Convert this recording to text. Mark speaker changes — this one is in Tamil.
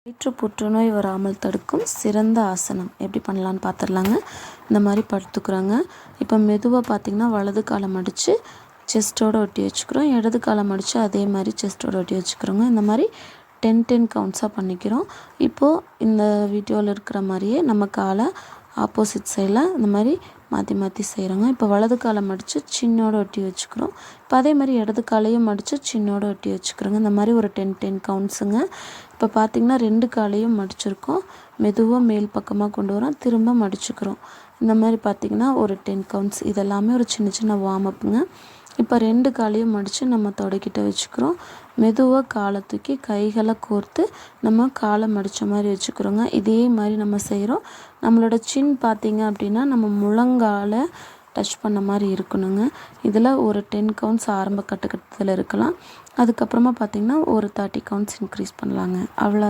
Speaker 1: வயிற்று புற்றுநோய் வராமல் தடுக்கும் சிறந்த ஆசனம் எப்படி பண்ணலான்னு பார்த்துடலாங்க. இந்த மாதிரி படுத்துக்கிறோங்க. இப்போ மெதுவாக பார்த்திங்கன்னா வலது காலை மடித்து செஸ்ட்டோடு ஒட்டி வச்சுக்கிறோம். இடது காலை மடித்து அதே மாதிரி செஸ்ட்டோடு ஒட்டி வச்சுக்கிறோங்க. இந்த மாதிரி 10 கவுண்ட்ஸாக பண்ணிக்கிறோம். இப்போது இந்த வீடியோவில் இருக்கிற மாதிரியே நம்ம காலை ஆப்போசிட் சைடில் இந்த மாதிரி மாற்றி மாற்றி செய்கிறோங்க. இப்போ வலது காலை மடித்து சின்னோடு ஒட்டி வச்சுக்கிறோம். இப்போ அதே மாதிரி இடது காலையும் மடித்து சின்னோடு ஒட்டி வச்சுக்கிறோங்க. இந்த மாதிரி ஒரு 10 கவுண்ட்ஸுங்க. இப்போ பார்த்திங்கன்னா 2 காலையும் மடிச்சிருக்கோம். மெதுவாக மேல் பக்கமாக கொண்டு வரோம், திரும்ப மடிச்சுக்கிறோம். இந்த மாதிரி பார்த்திங்கன்னா ஒரு 10 கவுண்ட்ஸ். இதெல்லாமே ஒரு சின்ன சின்ன வார்ம் அப்புங்க. இப்போ 2 காலையும் மடித்து நம்ம தொடக்கிட்ட வச்சுக்கிறோம். மெதுவாக காலை தூக்கி கைகளை கோர்த்து நம்ம காலை மடித்த மாதிரி வச்சுக்கிறோங்க. இதே மாதிரி நம்ம செய்கிறோம். நம்மளோட சின் பார்த்திங்க அப்படின்னா நம்ம முழங்காலை டச் பண்ண மாதிரி இருக்கணுங்க. இதில் ஒரு 10 கவுண்ட்ஸ் ஆரம்ப கட்டத்தில் இருக்கலாம். அதுக்கப்புறமா பார்த்திங்கன்னா ஒரு 30 கவுண்ட்ஸ் இன்க்ரீஸ் பண்ணலாங்க. அவ்வளோ